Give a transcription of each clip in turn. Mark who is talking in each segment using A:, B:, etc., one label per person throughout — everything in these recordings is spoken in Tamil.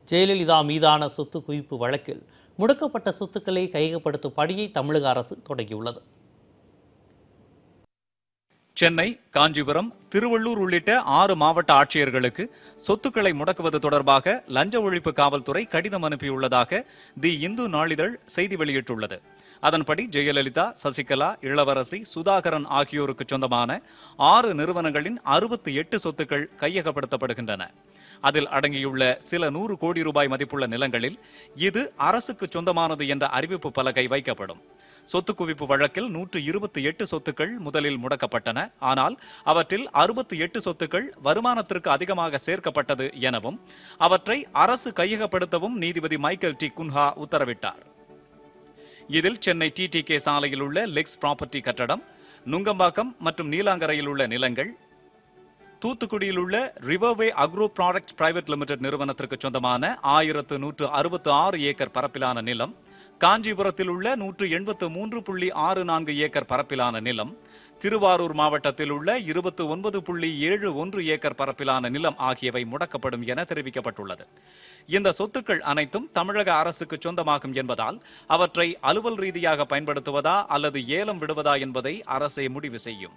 A: ஜெயலலிதா மீதான சொத்து குவிப்பு வழக்கில் முடக்கப்பட்ட சொத்துக்களை கையகப்படுத்தும் பணியை தமிழக அரசு தொடங்கியுள்ளது.
B: சென்னை, காஞ்சிபுரம், திருவள்ளூர் உள்ளிட்ட 6 மாவட்ட ஆட்சியர்களுக்கு சொத்துக்களை முடக்குவது தொடர்பாக லஞ்ச ஒழிப்பு காவல்துறை கடிதம் அனுப்பியுள்ளதாக தி இந்து நாளிதழ் செய்தி வெளியிட்டுள்ளது. அதன்படி ஜெயலலிதா, சசிகலா, இளவரசி, சுதாகரன் ஆகியோருக்கு சொந்தமான 6 நிறுவனங்களின் 68 சொத்துக்கள் கையகப்படுத்தப்படுகின்றன. அதில் அடங்கியுள்ள சில 100 கோடி ரூபாய் மதிப்புள்ள நிலங்களில் இது அரசுக்கு சொந்தமானது என்ற அறிவிப்பு பலகை வைக்கப்படும். சொத்து குவிப்பு வழக்கில் 128 சொத்துக்கள் முதலில் முடக்கப்பட்டன. ஆனால் அவற்றில் 68 சொத்துக்கள் வருமானத்திற்கு அதிகமாக சேர்க்கப்பட்டது எனவும் அவற்றை அரசு கையகப்படுத்தவும் நீதிபதி மைக்கேல் டி குன்ஹா உத்தரவிட்டார். இதில் சென்னை TTK சாலையில் உள்ள லெக்ஸ் ப்ராப்பர்ட்டி கட்டடம், நுங்கம்பாக்கம் மற்றும் நீலாங்கரையில் உள்ள நிலங்கள், தூத்துக்குடியில் உள்ள ரிவர்வே அக்ரோ ப்ராடக்ட்ஸ் பிரைவேட் லிமிடெட் நிறுவனத்திற்கு சொந்தமான 1166 ஏக்கர் பரப்பிலான நிலம், காஞ்சிபுரத்தில் உள்ள 183.64 ஏக்கர் பரப்பிலான நிலம், திருவாரூர் மாவட்டத்தில் உள்ள 29.71 ஏக்கர் பரப்பிலான நிலம் ஆகியவை முடக்கப்படும் என தெரிவிக்கப்பட்டுள்ளது. இந்த சொத்துக்கள் அனைத்தும் தமிழக அரசுக்கு சொந்தமாகும் என்பதால் அவற்றை அலுவல் ரீதியாக பயன்படுத்துவதா அல்லது ஏலம் விடுவதா என்பதை அரசே முடிவு செய்யும்.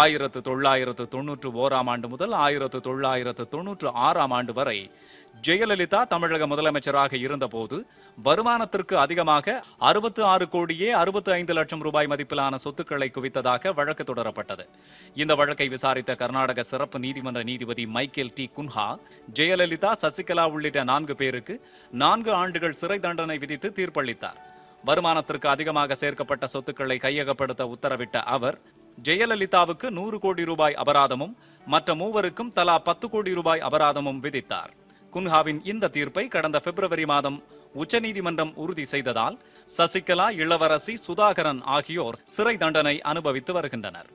B: 1991 ஆண்டு முதல் 1996 ஆண்டு வரை ஜெயலலிதா தமிழக முதலமைச்சராக இருந்தபோது வருமானத்திற்கு அதிகமாக 66 கோடியே 65 லட்சம் ரூபாய் மதிப்பிலான சொத்துக்களை குவித்ததாக வழக்கு தொடரப்பட்டது. இந்த வழக்கை விசாரித்த கர்நாடக சிறப்பு நீதிமன்ற நீதிபதி மைக்கேல் டி குன்ஹா ஜெயலலிதா, சசிகலா உள்ளிட்ட 4 பேருக்கு 4 ஆண்டுகள் சிறை தண்டனை விதித்து தீர்ப்பளித்தார். வருமானத்திற்கு அதிகமாக சேர்க்கப்பட்ட சொத்துக்களை கையகப்படுத்த உத்தரவிட்ட அவர் ஜெயலலிதாவுக்கு 100 கோடி ரூபாய் அபராதமும் மற்ற மூவருக்கும் தலா 10 கோடி ரூபாய் அபராதமும் விதித்தார். குன்ஹாவின் இந்த தீர்ப்பை கடந்த பிப்ரவரி மாதம் உச்சநீதிமன்றம் உறுதி செய்ததால் சசிகலா, இளவரசி, சுதாகரன் ஆகியோர் சிறை தண்டனை அனுபவித்து வருகின்றனர்.